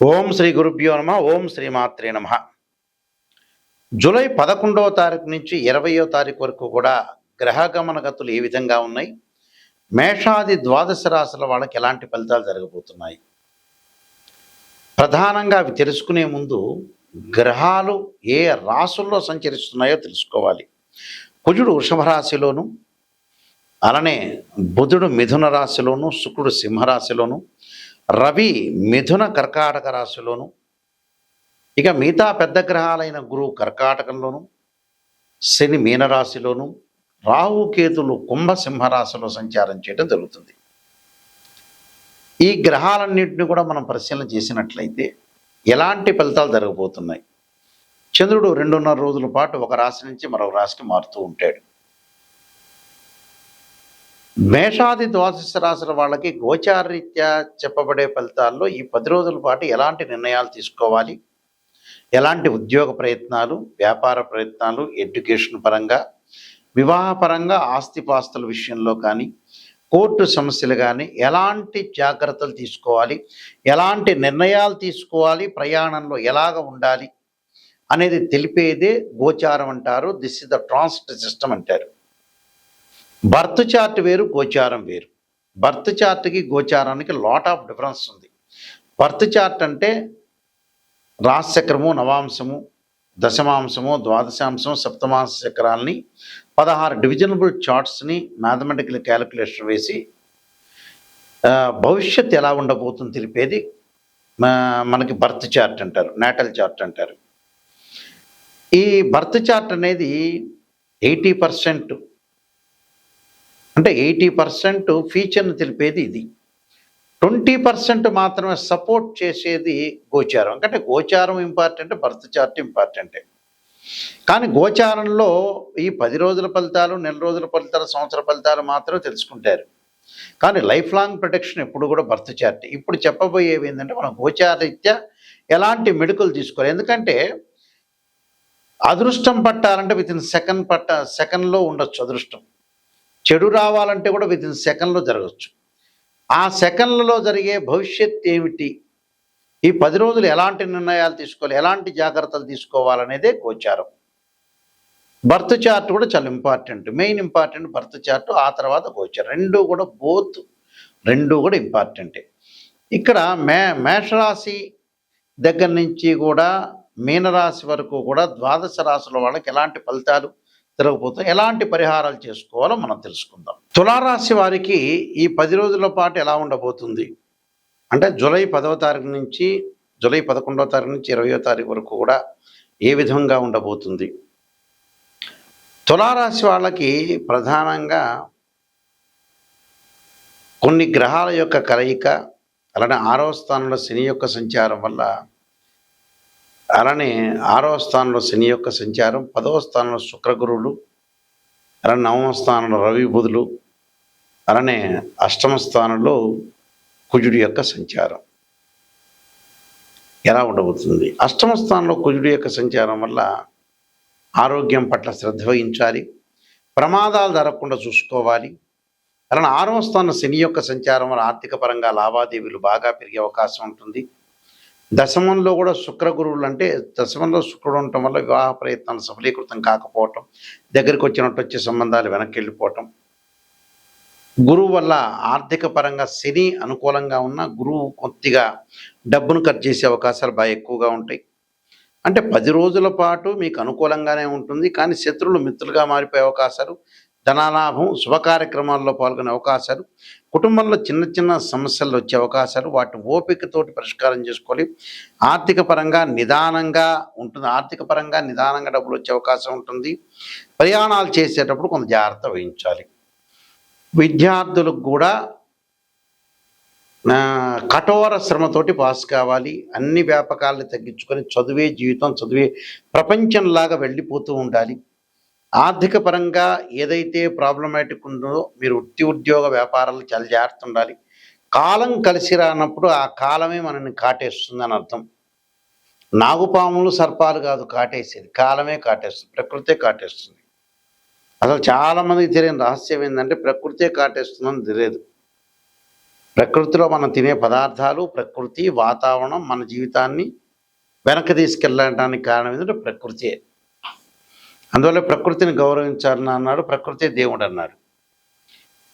ఓం శ్రీ గురుభ్యో నమ. ఓం శ్రీమాత్రే నమ. జూలై 11వ తారీఖు నుంచి 20వ తారీఖు వరకు కూడా గ్రహగమన గతులు ఏ విధంగా ఉన్నాయి, మేషాది ద్వాదశ రాశుల వాళ్ళకి ఎలాంటి ఫలితాలు జరగబోతున్నాయి, ప్రధానంగా అవి తెలుసుకునే ముందు గ్రహాలు ఏ రాశుల్లో సంచరిస్తున్నాయో తెలుసుకోవాలి. కుజుడు వృషభ రాశిలోను, అలానే బుధుడు మిథున రాశిలోను, శుక్రుడు సింహరాశిలోను, రవి మిథున కర్కాటక రాశిలోను, ఇక మిగతా పెద్ద గ్రహాలైన గురువు కర్కాటకంలోను, శని మీనరాశిలోను, రాహుకేతులు కుంభసింహరాశిలో సంచారం చేయడం జరుగుతుంది. ఈ గ్రహాలన్నింటినీ కూడా మనం పరిశీలన చేసినట్లయితే ఎలాంటి ఫలితాలు జరగబోతున్నాయి. చంద్రుడు 2.5 రోజుల పాటు ఒక రాశి నుంచి మరొక రాశికి మారుతూ ఉంటాడు. మేషాది ద్వాదశ రాశుల వాళ్ళకి గోచారరీత్యా చెప్పబడే ఫలితాల్లో ఈ 10 రోజుల పాటు ఎలాంటి నిర్ణయాలు తీసుకోవాలి, ఎలాంటి ఉద్యోగ ప్రయత్నాలు, వ్యాపార ప్రయత్నాలు, ఎడ్యుకేషన్ పరంగా, వివాహపరంగా, ఆస్తిపాస్తుల విషయంలో కానీ, కోర్టు సమస్యలు కానీ ఎలాంటి జాగ్రత్తలు తీసుకోవాలి, ఎలాంటి నిర్ణయాలు తీసుకోవాలి, ప్రయాణంలో ఎలాగ ఉండాలి అనేది తెలిపేదే గోచారం అంటారు. This is the transit system అంటారు. బర్త్ చార్ట్ వేరు, గోచారం వేరు. బర్త్ చార్ట్కి గోచారానికి లాట్ ఆఫ్ డిఫరెన్స్ ఉంది. బర్త్ చార్ట్ అంటే రాశిచక్రము, నవాంశము, దశమాంశము, ద్వాదశాంశము, సప్తమాంశ చక్రాలని 16 డివిజనబుల్ చార్ట్స్ని మ్యాథమెటికల్ క్యాలిక్యులేషన్ వేసి భవిష్యత్తు ఎలా ఉండబోతుంది తెలిపేది మనకి బర్త్ చార్ట్ అంటారు, నాటల్ చార్ట్ అంటారు. ఈ బర్త్ చార్ట్ అనేది 80% అంటే 80% ఫీచర్ని తెలిపేది ఇది. 20% మాత్రమే సపోర్ట్ చేసేది గోచారం. అంటే గోచారం ఇంపార్టెంట్, బర్త్ చార్ట్ ఇంపార్టెంటే. కానీ గోచారంలో ఈ 10 రోజుల ఫలితాలు, నెల రోజుల ఫలితాలు, సంవత్సర ఫలితాలు మాత్రమే తెలుసుకుంటారు. కానీ లైఫ్ లాంగ్ ప్రొటెక్షన్ ఎప్పుడు కూడా బర్త్ చార్ట్. ఇప్పుడు చెప్పబోయేవి ఏంటంటే మనం గోచారరీత్యా ఎలాంటి మెడికల్ తీసుకోవాలి. ఎందుకంటే అదృష్టం పట్టాలంటే వితిన్ సెకండ్లో ఉండొచ్చు అదృష్టం. చెడు రావాలంటే కూడా వితిన్ సెకండ్లో జరగచ్చు. ఆ సెకండ్లలో జరిగే భవిష్యత్ ఏమిటి, ఈ 10 రోజులు ఎలాంటి నిర్ణయాలు తీసుకోవాలి, ఎలాంటి జాగ్రత్తలు తీసుకోవాలనేదే గోచారం. బర్త్ చార్ట్ కూడా చాలా important, main important birth chart, ఆ తర్వాత గోచారం. రెండు కూడా ఇంపార్టెంటే. ఇక్కడ మేషరాశి దగ్గర నుంచి కూడా మీనరాశి వరకు కూడా ద్వాదశ రాశుల వాళ్ళకి ఎలాంటి ఫలితాలు జరగబోతాయి, ఎలాంటి పరిహారాలు చేసుకోవాలో మనం తెలుసుకుందాం. తులారాశి వారికి ఈ 10 రోజుల పాటు ఎలా ఉండబోతుంది అంటే జూలై 10వ తారీఖు నుంచి జూలై 11వ తారీఖు నుంచి 20వ తారీఖు వరకు కూడా ఏ విధంగా ఉండబోతుంది. తులారాశి వాళ్ళకి ప్రధానంగా కొన్ని గ్రహాల యొక్క కలయిక, అలానే 6వ స్థానంలో శని యొక్క సంచారం వల్ల, అలానే 6వ స్థానంలో శని యొక్క సంచారం, 10వ స్థానంలో శుక్రగురువులు, అలానే 9వ స్థానంలో రవి బుధులు, అలానే 8వ స్థానంలో కుజుడి యొక్క సంచారం ఎలా ఉండబోతుంది. 8వ స్థానంలో కుజుడి యొక్క సంచారం వల్ల ఆరోగ్యం పట్ల శ్రద్ధ వహించాలి, ప్రమాదాలు జరగకుండా చూసుకోవాలి. అలానే 6వ స్థానం శని యొక్క సంచారం వల్ల ఆర్థిక పరంగా లావాదేవీలు బాగా పెరిగే అవకాశం ఉంటుంది. దశమంలో కూడా శుక్రగురువులు అంటే దశమంలో శుక్రుడు ఉండటం వల్ల వివాహ ప్రయత్నాలు సఫలీకృతం కాకపోవటం, దగ్గరికి వచ్చినట్టు వచ్చే సంబంధాలు వెనక్కి వెళ్ళిపోవటం, గురువు వల్ల ఆర్థిక పరంగా శని అనుకూలంగా ఉన్న గురువు కొద్దిగా డబ్బును ఖర్చు చేసే అవకాశాలు బాగా ఎక్కువగా ఉంటాయి. అంటే 10 రోజుల పాటు మీకు అనుకూలంగానే ఉంటుంది, కానీ శత్రువులు మిత్రులుగా మారిపోయే అవకాశాలు, ధనాలాభం, శుభ కార్యక్రమాల్లో పాల్గొనే అవకాశాలు, కుటుంబంలో చిన్న చిన్న సమస్యలు వచ్చే అవకాశాలు, వాటి ఓపికతోటి పరిష్కారం చేసుకోవాలి. ఆర్థిక పరంగా నిదానంగా ఉంటుంది, డబ్బులు వచ్చే అవకాశం ఉంటుంది. ప్రయాణాలు చేసేటప్పుడు కొంత జాగ్రత్త వహించాలి. విద్యార్థులకు కూడా కఠోర శ్రమతోటి పాస్ కావాలి. అన్ని వ్యాపకాలను తగ్గించుకొని చదువే జీవితం, చదువే ప్రపంచంలాగా వెళ్ళిపోతూ ఉండాలి. ఆర్థిక పరంగా ఏదైతే ప్రాబ్లమాటిక్ ఉందో మీరు ఉద్యోగ వ్యాపారాలు చాలా జాగ్రత్త ఉండాలి. కాలం కలిసి రానప్పుడు ఆ కాలమే మనల్ని కాటేస్తుందని అర్థం. నాగుపాములు సర్పాలు కాదు కాటేసేది, కాలమే కాటేస్తుంది, ప్రకృతే కాటేస్తుంది. అసలు చాలామందికి తెలియని రహస్యం ఏంటంటే ప్రకృతే కాటేస్తుందని తెలియదు. ప్రకృతిలో మనం తినే పదార్థాలు, ప్రకృతి, వాతావరణం మన జీవితాన్ని వెనక్కి తీసుకెళ్ళడానికి కారణం ఏంటంటే ప్రకృతియే. అందువల్ల ప్రకృతిని గౌరవించాలని అన్నాడు, ప్రకృతే దేవుడు అన్నాడు.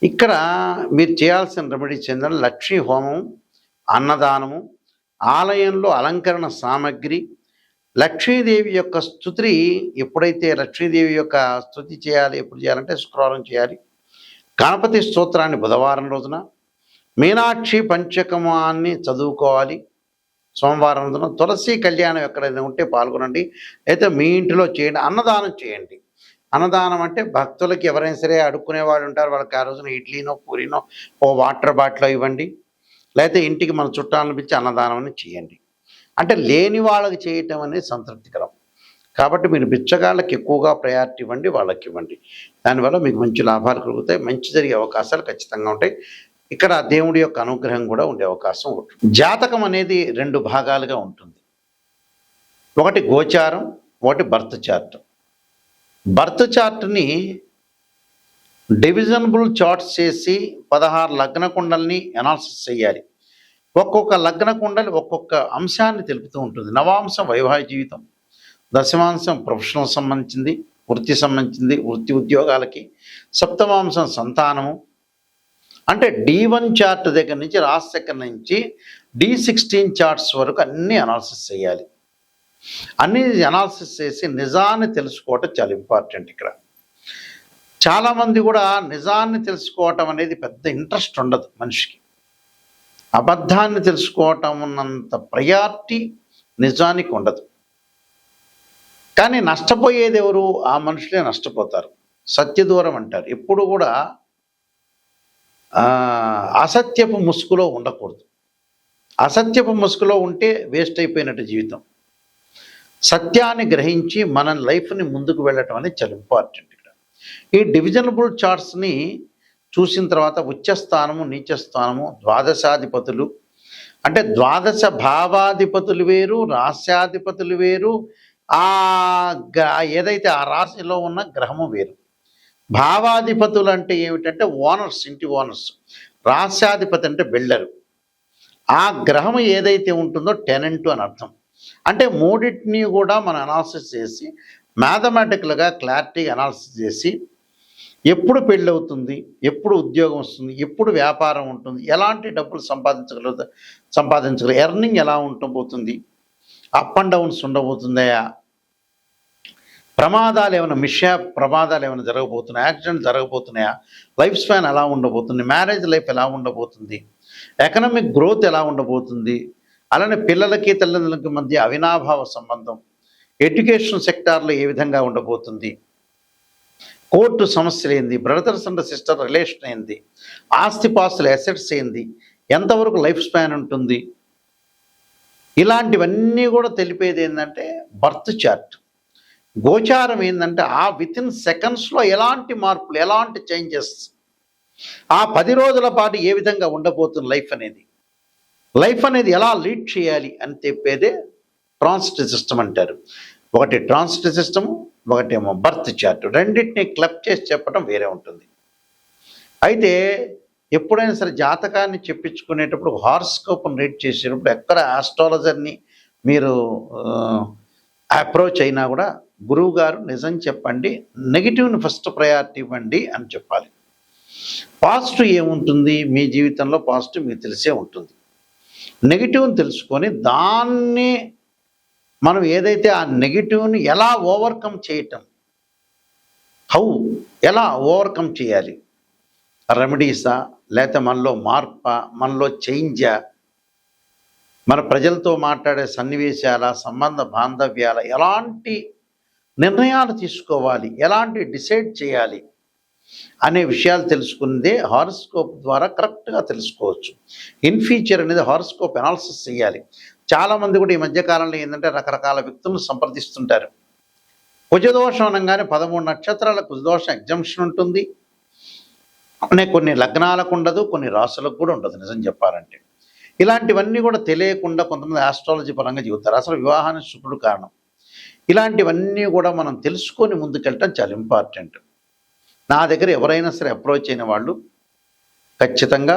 ఇక్కడ మీరు చేయాల్సిన రెమెడీస్ ఏంటంటే లక్ష్మీ హోమం, అన్నదానము, ఆలయంలో అలంకరణ సామగ్రి, లక్ష్మీదేవి యొక్క స్తుతి. ఎప్పుడైతే లక్ష్మీదేవి యొక్క స్తుతి చేయాలి, ఎప్పుడు చేయాలంటే శుక్రవారం చేయాలి. గణపతి స్తోత్రాన్ని బుధవారం రోజున, మీనాక్షి పంచకమాన్ని చదువుకోవాలి సోమవారం రోజున. తులసి కళ్యాణం ఎక్కడైనా ఉంటే పాల్గొనండి, అయితే మీ ఇంటిలో చేయండి. అన్నదానం చేయండి. అన్నదానం అంటే భక్తులకి ఎవరైనా సరే అడుక్కునే వాళ్ళు ఉంటారు, వాళ్ళకి ఆ రోజున ఇడ్లీనో పూరీనో ఓ వాటర్ బాటిల్ ఇవ్వండి, లేకపోతే ఇంటికి మన చుట్టాలను పిలిచి అన్నదానం అని చేయండి. అంటే లేని వాళ్ళకి చేయటం అనేది సంతృప్తికరం. కాబట్టి మీరు బిచ్చగాళ్ళకి ఎక్కువగా ప్రయారిటీ ఇవ్వండి, వాళ్ళకి ఇవ్వండి. దానివల్ల మీకు మంచి లాభాలు కలుగుతాయి, మంచి జరిగే అవకాశాలు ఖచ్చితంగా ఉంటాయి. ఇక్కడ దేవుడి యొక్క అనుగ్రహం కూడా ఉండే అవకాశం ఉంటుంది. జాతకం అనేది 2 భాగాలుగా ఉంటుంది. ఒకటి గోచారం, ఒకటి బర్త్ చార్ట్. బర్త్ చార్ట్ని డివిజనబుల్ చార్ట్స్ చేసి 16 లగ్న కుండల్ని అనాలిసిస్ చేయాలి. ఒక్కొక్క లగ్న కుండలి ఒక్కొక్క అంశాన్ని తెలుపుతూ ఉంటుంది. నవాంశం వైవాహిక జీవితం, దశమాంశం ప్రొఫెషనల్ సంబంధించింది, వృత్తి సంబంధించింది, వృత్తి ఉద్యోగాలకి, సప్తమాంశం సంతానము. అంటే D1 చార్ట్ దగ్గర నుంచి రాశి దగ్గర నుంచి D16 చార్ట్స్ వరకు అన్నీ అనాలిసిస్ చేయాలి. అన్నీ అనాలిసిస్ చేసి నిజాన్ని తెలుసుకోవటం చాలా ఇంపార్టెంట్. ఇక్కడ చాలామంది కూడా నిజాన్ని తెలుసుకోవటం అనేది పెద్ద ఇంట్రెస్ట్ ఉండదు మనిషికి. అబద్ధాన్ని తెలుసుకోవటం ఉన్నంత ప్రయారిటీ నిజానికి ఉండదు. కానీ నష్టపోయేది ఎవరు? ఆ మనుషులే నష్టపోతారు. సత్యదూరం అంటారు. ఎప్పుడు కూడా అసత్యపు ముసుగులో ఉండకూడదు. అసత్యపు ముసుగులో ఉంటే వేస్ట్ అయిపోయినట్టు జీవితం. సత్యాన్ని గ్రహించి మన లైఫ్ని ముందుకు వెళ్ళటం అనేది చాలా ఇంపార్టెంట్. ఇక్కడ ఈ డివిజనబుల్ చార్ట్స్ని చూసిన తర్వాత ఉచ్చస్థానము, నీచస్థానము, ద్వాదశాధిపతులు అంటే ద్వాదశ భావాధిపతులు వేరు, రాశ్యాధిపతులు వేరు, ఏదైతే ఆ రాశిలో ఉన్న గ్రహము వేరు. భావాధిపతులు అంటే ఏమిటంటే ఓనర్స్, ఇంటి ఓనర్స్. రాశ్యాధిపతి అంటే బిల్డరు. ఆ గ్రహం ఏదైతే ఉంటుందో టెనెంట్ అని అర్థం. అంటే మూడింటిని కూడా మనం అనాలిసిస్ చేసి మ్యాథమెటికల్గా క్లారిటీగా అనాలిసిస్ చేసి ఎప్పుడు పెళ్ళి అవుతుంది, ఎప్పుడు ఉద్యోగం వస్తుంది, ఎప్పుడు వ్యాపారం ఉంటుంది, ఎలాంటి డబ్బులు సంపాదించగలరు, ఎర్నింగ్ ఎలా ఉండబోతుంది, అప్ అండ్ డౌన్స్ ఉండబోతుందయా, ప్రమాదాలు ఏమైనా ప్రమాదాలు ఏమైనా జరగబోతున్నాయా, యాక్సిడెంట్ జరగబోతున్నాయా, లైఫ్ స్పాన్ ఎలా ఉండబోతుంది, మ్యారేజ్ లైఫ్ ఎలా ఉండబోతుంది, ఎకనామిక్ గ్రోత్ ఎలా ఉండబోతుంది, అలానే పిల్లలకి తల్లిదండ్రులకి మధ్య అవినాభావ సంబంధం, ఎడ్యుకేషన్ సెక్టార్లో ఏ విధంగా ఉండబోతుంది, కోర్టు సమస్యలు ఏంది, బ్రదర్స్ అండ్ సిస్టర్ రిలేషన్ ఏంది, ఆస్తిపాస్తుల అసెట్స్ ఏంది, ఎంతవరకు లైఫ్ స్పాన్ ఉంటుంది, ఇలాంటివన్నీ కూడా తెలిపేది ఏంటంటే బర్త్ చార్ట్. గోచారం ఏంటంటే ఆ వితిన్ సెకండ్స్లో ఎలాంటి మార్పులు, ఎలాంటి చేంజెస్, ఆ 10 రోజుల పాటు ఏ విధంగా ఉండబోతుంది లైఫ్ అనేది ఎలా లీడ్ చేయాలి అని చెప్పేదే ట్రాన్సిట్ సిస్టమ్ అంటారు. ఒకటి ట్రాన్సిట్ సిస్టము, ఒకటేమో బర్త్ చార్ట్. రెండింటిని క్లబ్ చేసి చెప్పడం వేరే ఉంటుంది. అయితే ఎప్పుడైనా సరే జాతకాన్ని చెప్పించుకునేటప్పుడు హారోస్కోప్ని రీడ్ చేసేటప్పుడు ఎక్కడ ఆస్ట్రాలజర్ని మీరు అప్రోచ్ అయినా కూడా గురువు గారు నిజం చెప్పండి, నెగిటివ్ని ఫస్ట్ ప్రయారిటీ ఇవ్వండి అని చెప్పాలి. పాజిటివ్ ఏముంటుంది మీ జీవితంలో, పాజిటివ్ మీకు తెలిసే ఉంటుంది. నెగిటివ్ని తెలుసుకొని దాన్ని మనం ఏదైతే ఆ నెగిటివ్ని ఎలా ఓవర్కమ్ చేయటం, ఎలా ఓవర్కమ్ చేయాలి, రెమెడీసా, లేకపోతే మనలో మార్పా, మనలో చేంజా, మన ప్రజలతో మాట్లాడే సన్నివేశాల, సంబంధ బాంధవ్యాల, ఎలాంటి నిర్ణయాలు తీసుకోవాలి, ఎలాంటి డిసైడ్ చేయాలి అనే విషయాలు తెలుసుకుందే హారోస్కోప్ ద్వారా కరెక్ట్గా తెలుసుకోవచ్చు. ఇన్ ఫ్యూచర్ అనేది హారోస్కోప్ అనాలిసిస్ చేయాలి. చాలామంది కూడా ఈ మధ్యకాలంలో ఏంటంటే రకరకాల వ్యక్తులను సంప్రదిస్తుంటారు. కుజదోషం అనగానే 13 నక్షత్రాల కుజదోషం ఎగ్జంప్షన్ ఉంటుంది. కొన్ని లగ్నాలకు ఉండదు, కొన్ని రాసులకు కూడా ఉండదు నిజం చెప్పాలంటే. ఇలాంటివన్నీ కూడా తెలియకుండా కొంతమంది ఆస్ట్రాలజీ పరంగా చెబుతారు. అసలు వివాహానికి శుక్రుడు కారణం. ఇలాంటివన్నీ కూడా మనం తెలుసుకొని ముందుకెళ్ళటం చాలా ఇంపార్టెంట్. నా దగ్గర ఎవరైనా సరే అప్రోచ్ అయిన వాళ్ళు ఖచ్చితంగా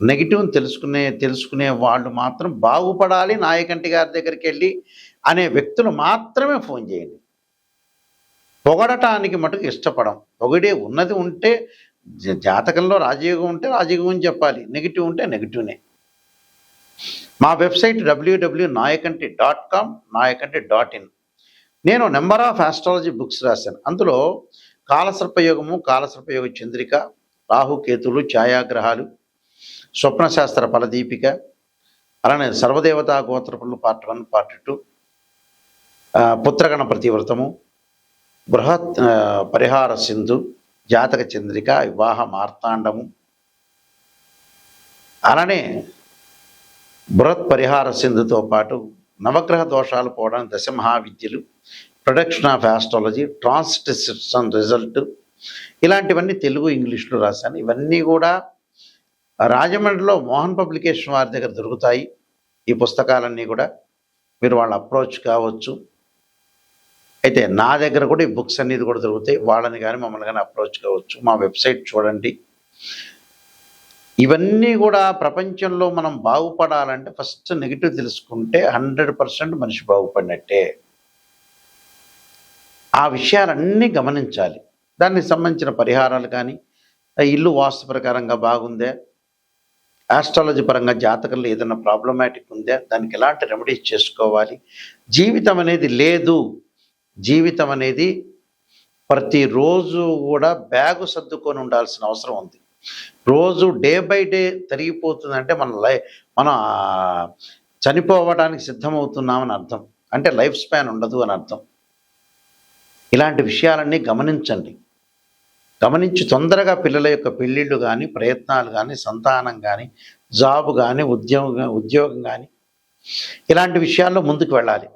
నెగిటివ్ని తెలుసుకునే వాళ్ళు మాత్రం బాగుపడాలి నాయకంటి గారి దగ్గరికి వెళ్ళి అనే వ్యక్తులు మాత్రమే ఫోన్ చేయండి. పొగడటానికి మటుకు ఇష్టపడం. పొగిడే ఉన్నది ఉంటే జాతకంలో రాజయోగం ఉంటే రాజయోగం అని చెప్పాలి, నెగిటివ్ ఉంటే నెగిటివ్నే. మా వెబ్సైట్ www.nayakanti.com, nayakanti.in. నేను నెంబర్ ఆఫ్ ఆస్ట్రాలజీ బుక్స్ రాశాను. అందులో కాలసర్పయోగము, కాలసర్పయోగ చంద్రిక, రాహుకేతులు, ఛాయాగ్రహాలు, స్వప్నశాస్త్ర ఫలదీపిక, అలానే సర్వదేవతా గోత్రపులు పార్ట్ 1, పార్ట్ 2, పుత్రగణ ప్రతివ్రతము, బృహత్ పరిహార సింధు, జాతక చంద్రిక, వివాహ మార్తాండము, అలానే బృహత్ పరిహార సింధుతో పాటు నవగ్రహ దోషాలు పోవడానికి దశమహావిద్యలు, ప్రొడక్షన్ ఆఫ్ ఆస్ట్రాలజీ, ట్రాన్స్టిషన్ రిజల్ట్, ఇలాంటివన్నీ తెలుగు ఇంగ్లీష్లో రాశాను. ఇవన్నీ కూడా రాజమండ్రిలో మోహన్ పబ్లికేషన్ వారి దగ్గర దొరుకుతాయి. ఈ పుస్తకాలన్నీ కూడా మీరు వాళ్ళ అప్రోచ్ కావచ్చు. అయితే నా దగ్గర కూడా ఈ బుక్స్ అనేది కూడా దొరుకుతాయి. వాళ్ళని కానీ మమ్మల్ని కానీ అప్రోచ్ కావచ్చు. మా వెబ్సైట్ చూడండి. ఇవన్నీ కూడా ప్రపంచంలో మనం బాగుపడాలంటే ఫస్ట్ నెగిటివ్ తెలుసుకుంటే 100% మనిషి బాగుపడినట్టే. ఆ విషయాలన్నీ గమనించాలి. దానికి సంబంధించిన పరిహారాలు కానీ, ఇల్లు వాస్తు ప్రకారంగా బాగుందే, ఆస్ట్రాలజీ పరంగా జాతకంలో ఏదైనా ప్రాబ్లమాటిక్ ఉందా, దానికి ఎలాంటి రెమెడీస్ చేసుకోవాలి. జీవితం అనేది లేదు. జీవితం అనేది ప్రతిరోజు కూడా బ్యాగు సర్దుకొని ఉండాల్సిన అవసరం ఉంది. రోజు డే బై డే తరిగిపోతుందంటే మనం చనిపోవడానికి సిద్ధమవుతున్నామని అర్థం. అంటే లైఫ్ స్పాన్ ఉండదు అని అర్థం. ఇలాంటి విషయాలన్నీ గమనించండి. గమనించి తొందరగా పిల్లల యొక్క పెళ్ళిళ్ళు కానీ, ప్రయత్నాలు కానీ, సంతానం కానీ, జాబ్ కానీ, ఉద్యోగం కానీ, ఇలాంటి విషయాల్లో ముందుకు వెళ్ళాలి.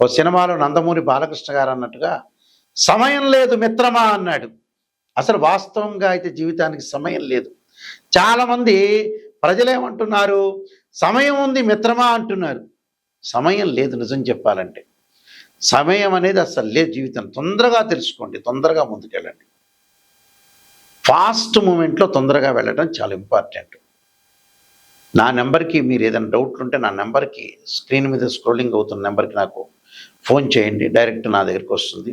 ఓ సినిమాలో నందమూరి బాలకృష్ణ గారు అన్నట్టుగా సమయం లేదు మిత్రమా అన్నాడు. అసలు వాస్తవంగా అయితే జీవితానికి సమయం లేదు. చాలామంది ప్రజలేమంటున్నారు, సమయం ఉంది మిత్రమా అంటున్నారు. సమయం లేదు. నిజం చెప్పాలంటే సమయం అనేది అసలు లేదు. జీవితం తొందరగా తెలుసుకోండి, తొందరగా ముందుకెళ్ళండి. ఫాస్ట్ మూమెంట్లో తొందరగా వెళ్ళడం చాలా ఇంపార్టెంట్. నా నెంబర్కి మీరు ఏదైనా డౌట్లు ఉంటే నా నెంబర్కి స్క్రీన్ మీద స్క్రోలింగ్ అవుతున్న నెంబర్కి నాకు ఫోన్ చేయండి. డైరెక్ట్ నా దగ్గరికి వస్తుంది.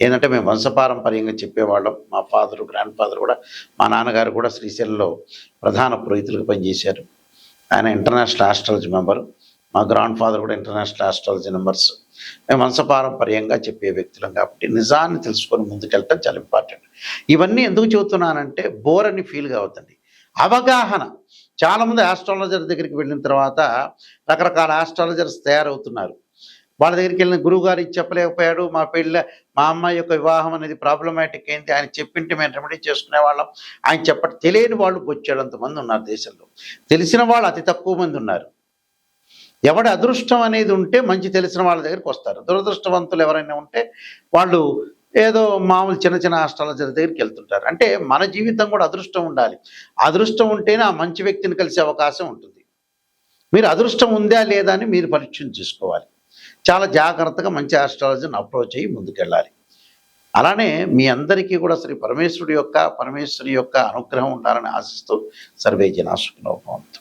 ఏంటంటే మేము వంశపారంపర్యంగా చెప్పేవాళ్ళం. మా ఫాదరు, గ్రాండ్ ఫాదర్ కూడా, మా నాన్నగారు కూడా శ్రీశైలంలో ప్రధాన పురోహితులుగా పనిచేశారు. ఆయన ఇంటర్నేషనల్ ఆస్ట్రాలజీ మెంబరు. మా గ్రాండ్ ఫాదర్ కూడా ఇంటర్నేషనల్ ఆస్ట్రాలజీ మెంబర్స్. మేము వంశపారంపర్యంగా చెప్పే వ్యక్తులం కాబట్టి నిజాన్ని తెలుసుకొని ముందుకెళ్ళటం చాలా ఇంపార్టెంట్. ఇవన్నీ ఎందుకు చెబుతున్నానంటే బోర్ అని ఫీల్ కావద్దండి. అవగాహన. చాలామంది ఆస్ట్రాలజర్ దగ్గరికి వెళ్ళిన తర్వాత రకరకాల ఆస్ట్రాలజర్స్ తయారవుతున్నారు. వాళ్ళ దగ్గరికి వెళ్ళిన గురువు గారు ఇది చెప్పలేకపోయాడు, మా అమ్మాయి యొక్క వివాహం అనేది ప్రాబ్లమాటిక్ అయింది, ఆయన చెప్పింటే మేము రెమెడీ చేసుకునే వాళ్ళం, ఆయన తెలియని వాళ్ళు బొచ్చేడంతమంది ఉన్నారు దేశంలో. తెలిసిన వాళ్ళు అతి తక్కువ మంది ఉన్నారు. ఎవడి అదృష్టం అనేది ఉంటే మంచి తెలిసిన వాళ్ళ దగ్గరికి వస్తారు. దురదృష్టవంతులు ఎవరైనా ఉంటే వాళ్ళు ఏదో మామూలు చిన్న చిన్న ఆస్ట్రాలజర్ దగ్గరికి వెళ్తుంటారు. అంటే మన జీవితం కూడా అదృష్టం ఉండాలి. అదృష్టం ఉంటేనే ఆ మంచి వ్యక్తిని కలిసే అవకాశం ఉంటుంది. మీరు అదృష్టం ఉందా లేదా అని మీరు పరీక్ష చేసుకోవాలి. చాలా జాగ్రత్తగా మంచి ఆస్ట్రాలజీని అప్రోచ్ అయ్యి ముందుకెళ్ళాలి. అలానే మీ అందరికీ కూడా శ్రీ పరమేశ్వరి యొక్క అనుగ్రహం ఉండాలని ఆశిస్తూ సర్వే జనా సుఖినో భవంతు.